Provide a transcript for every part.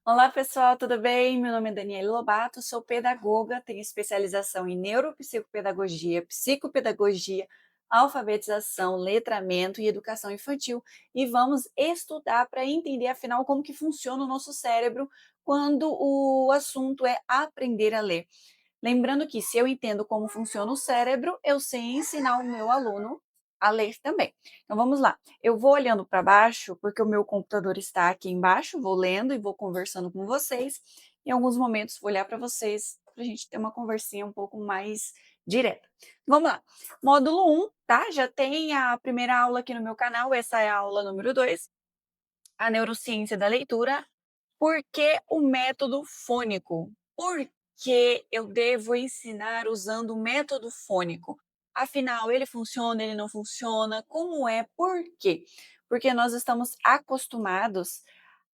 Olá, pessoal, tudo bem? Meu nome é Daniela Lobato, sou pedagoga, tenho especialização em neuropsicopedagogia, psicopedagogia, alfabetização, letramento e educação infantil. E vamos estudar para entender, afinal, como que funciona o nosso cérebro quando o assunto é aprender a ler. Lembrando que se eu entendo como funciona o cérebro, eu sei ensinar o meu aluno a ler também. Então vamos lá. Eu vou olhando para baixo, porque o meu computador está aqui embaixo, vou lendo e vou conversando com vocês. Em alguns momentos vou olhar para vocês para a gente ter uma conversinha um pouco mais direta. Vamos lá. Módulo 1, tá? Já tem a primeira aula aqui no meu canal, essa é a aula número 2, a neurociência da leitura. Por que o método fônico? Por que eu devo ensinar usando o método fônico? Afinal, ele funciona, ele não funciona? Como é? Por quê? Porque nós estamos acostumados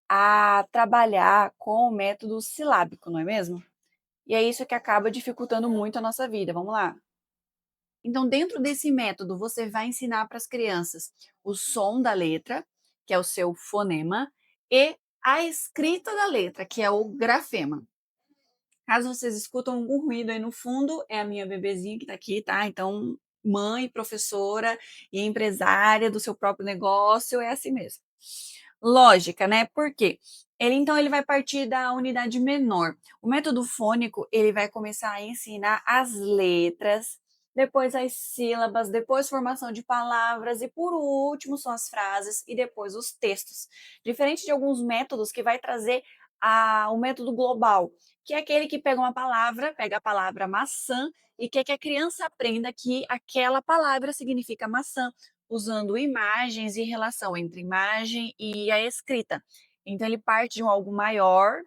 a trabalhar com o método silábico, não é mesmo? E é isso que acaba dificultando muito a nossa vida. Vamos lá. Então, dentro desse método, você vai ensinar para as crianças o som da letra, que é o seu fonema, e a escrita da letra, que é o grafema. Caso vocês escutam algum ruído aí no fundo, é a minha bebezinha que está aqui, tá? Então, mãe, professora e empresária do seu próprio negócio é assim mesmo. Lógica, né? Por quê? Ele vai partir da unidade menor. O método fônico, ele vai começar a ensinar as letras, depois as sílabas, depois formação de palavras e por último são as frases e depois os textos. Diferente de alguns métodos que vai trazer o método global, que é aquele que pega uma palavra, pega a palavra maçã e quer que a criança aprenda que aquela palavra significa maçã, usando imagens e relação entre imagem e a escrita. Então ele parte de um algo maior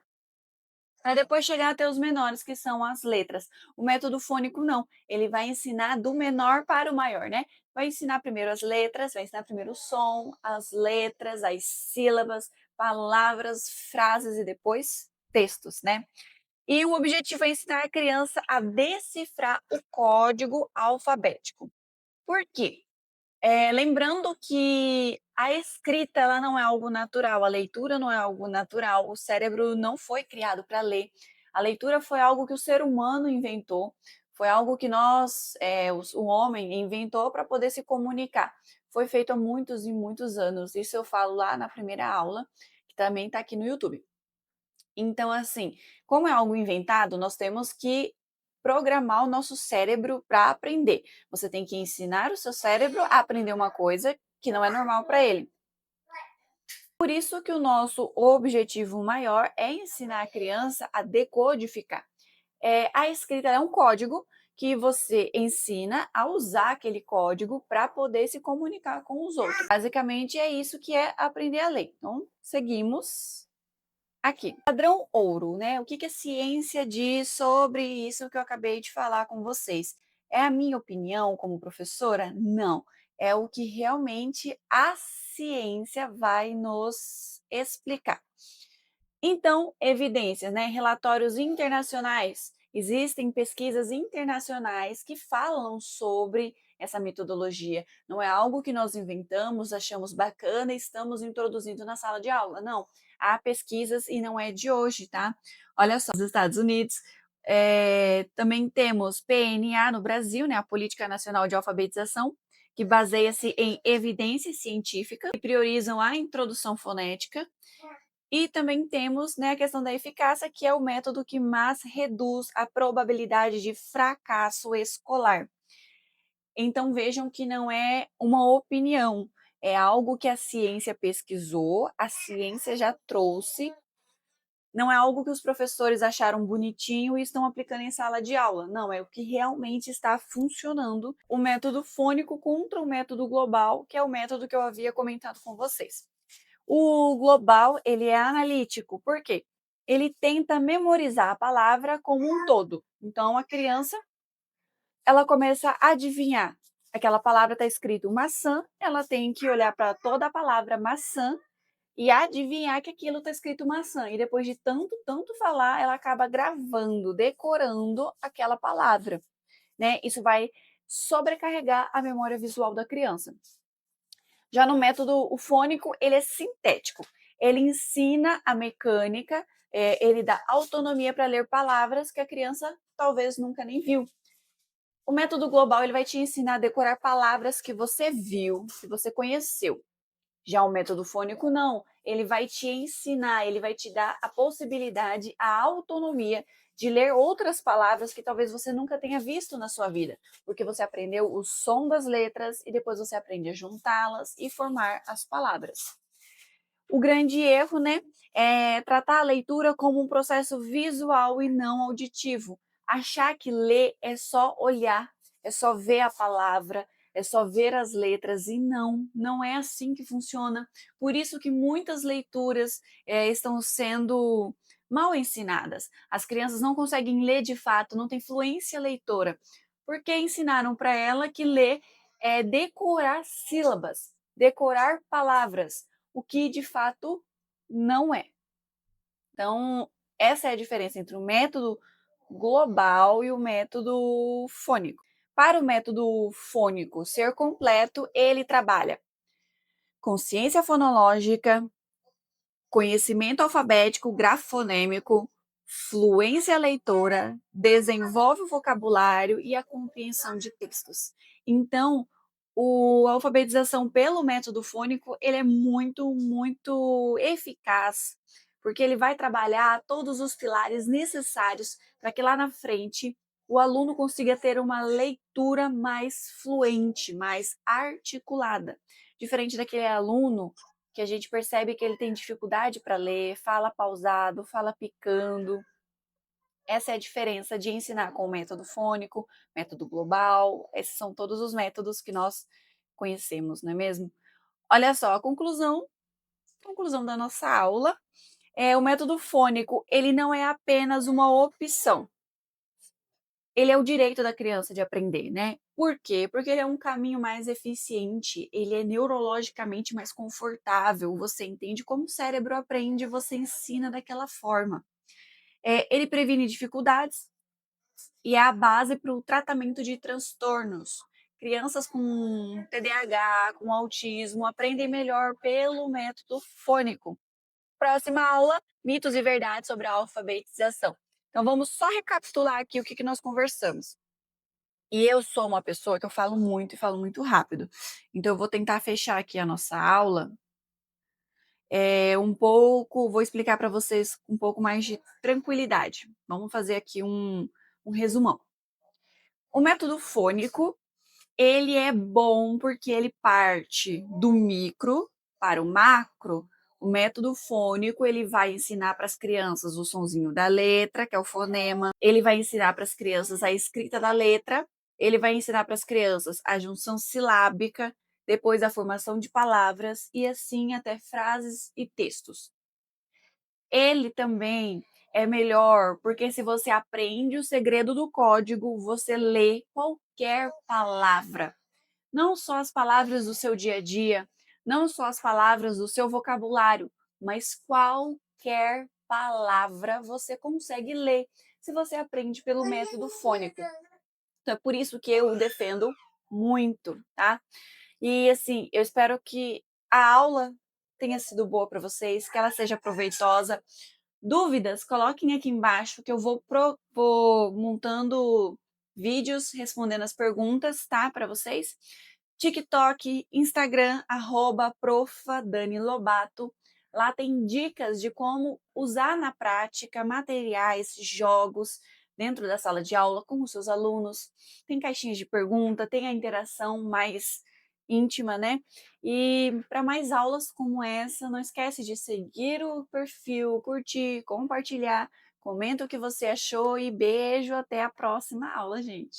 para depois chegar até os menores, que são as letras. O método fônico não, ele vai ensinar do menor para o maior, né? Vai ensinar primeiro as letras, vai ensinar primeiro o som, as letras, as sílabas, palavras, frases e depois textos, né? E o objetivo é ensinar a criança a decifrar o código alfabético. Por quê? Lembrando que a escrita ela não é algo natural, a leitura não é algo natural, o cérebro não foi criado para ler. A leitura foi algo que o ser humano inventou, foi algo que o homem inventou para poder se comunicar. Foi feito há muitos e muitos anos. Isso eu falo lá na primeira aula, que também está aqui no YouTube. Então, assim, como é algo inventado, nós temos que programar o nosso cérebro para aprender. Você tem que ensinar o seu cérebro a aprender uma coisa que não é normal para ele. Por isso que o nosso objetivo maior é ensinar a criança a decodificar. A escrita é um código que você ensina a usar aquele código para poder se comunicar com os outros. Basicamente é isso que é aprender a ler. Então, seguimos. Aqui, padrão ouro, né? O que que a ciência diz sobre isso que eu acabei de falar com vocês? É a minha opinião como professora? Não. É o que realmente a ciência vai nos explicar. Então, evidências, né? Relatórios internacionais. Existem pesquisas internacionais que falam sobre essa metodologia. Não é algo que nós inventamos, achamos bacana e estamos introduzindo na sala de aula. Não. Há pesquisas e não é de hoje, tá? Olha só, nos Estados Unidos, também temos PNA no Brasil, né? A Política Nacional de Alfabetização, que baseia-se em evidências científicas e priorizam a introdução fonética. E também temos, né, a questão da eficácia, que é o método que mais reduz a probabilidade de fracasso escolar. Então vejam que não é uma opinião, é algo que a ciência pesquisou, a ciência já trouxe, não é algo que os professores acharam bonitinho e estão aplicando em sala de aula. Não, é o que realmente está funcionando, o método fônico contra o método global, que é o método que eu havia comentado com vocês. O global, ele é analítico, por quê? Ele tenta memorizar a palavra como um todo. Então, a criança, ela começa a adivinhar. Aquela palavra está escrito maçã, ela tem que olhar para toda a palavra maçã e adivinhar que aquilo está escrito maçã. E depois de tanto, tanto falar, ela acaba gravando, decorando aquela palavra, né? Isso vai sobrecarregar a memória visual da criança. Já no método o fônico, ele é sintético. Ele ensina a mecânica ele dá autonomia para ler palavras que a criança talvez nunca nem viu. O método global ele vai te ensinar a decorar palavras que você viu, que você conheceu. Já o método fônico não, ele vai te ensinar, ele vai te dar a possibilidade, a autonomia de ler outras palavras que talvez você nunca tenha visto na sua vida, porque você aprendeu o som das letras e depois você aprende a juntá-las e formar as palavras. O grande erro, né, é tratar a leitura como um processo visual e não auditivo. Achar que ler é só olhar, é só ver a palavra, é só ver as letras e não é assim que funciona. Por isso que muitas leituras estão sendo mal ensinadas. As crianças não conseguem ler de fato, não têm fluência leitora, porque ensinaram para ela que ler é decorar sílabas, decorar palavras, o que de fato não é. Então, essa é a diferença entre o método global e o método fônico. Para o método fônico ser completo, ele trabalha consciência fonológica, conhecimento alfabético, grafonêmico, fluência leitora, desenvolve o vocabulário e a compreensão de textos. Então, a alfabetização pelo método fônico, ele é muito eficaz, porque ele vai trabalhar todos os pilares necessários para que lá na frente o aluno consiga ter uma leitura mais fluente, mais articulada. Diferente daquele aluno que a gente percebe que ele tem dificuldade para ler, fala pausado, fala picando. Essa é a diferença de ensinar com o método fônico, método global. Esses são todos os métodos que nós conhecemos, não é mesmo? Olha só, a conclusão da nossa aula é o método fônico, ele não é apenas uma opção. Ele é o direito da criança de aprender, né? Por quê? Porque ele é um caminho mais eficiente, ele é neurologicamente mais confortável, você entende como o cérebro aprende, você ensina daquela forma. Ele previne dificuldades e é a base para o tratamento de transtornos. Crianças com TDAH, com autismo, aprendem melhor pelo método fônico. Próxima aula, mitos e verdades sobre a alfabetização. Então vamos só recapitular aqui o que nós conversamos. E eu sou uma pessoa que eu falo muito e falo muito rápido. Então eu vou tentar fechar aqui a nossa aula, vou explicar para vocês um pouco mais de tranquilidade. Vamos fazer aqui um resumão. O método fônico, ele é bom porque ele parte do micro para o macro. O método fônico, ele vai ensinar para as crianças o sonzinho da letra, que é o fonema. Ele vai ensinar para as crianças a escrita da letra. Ele vai ensinar para as crianças a junção silábica, depois a formação de palavras e assim até frases e textos. Ele também é melhor, porque se você aprende o segredo do código, você lê qualquer palavra. Não só as palavras do seu dia a dia, não só as palavras do seu vocabulário, mas qualquer palavra você consegue ler se você aprende pelo método fônico. Então é por isso que eu o defendo muito, tá? E assim, eu espero que a aula tenha sido boa para vocês, que ela seja proveitosa. Dúvidas, coloquem aqui embaixo que eu vou montando vídeos respondendo as perguntas, tá, para vocês. TikTok, Instagram, @profa_Dani_Lobato. Lá tem dicas de como usar na prática materiais, jogos dentro da sala de aula com os seus alunos. Tem caixinhas de pergunta, tem a interação mais íntima, né? E para mais aulas como essa, não esquece de seguir o perfil, curtir, compartilhar, comenta o que você achou e beijo, até a próxima aula, gente.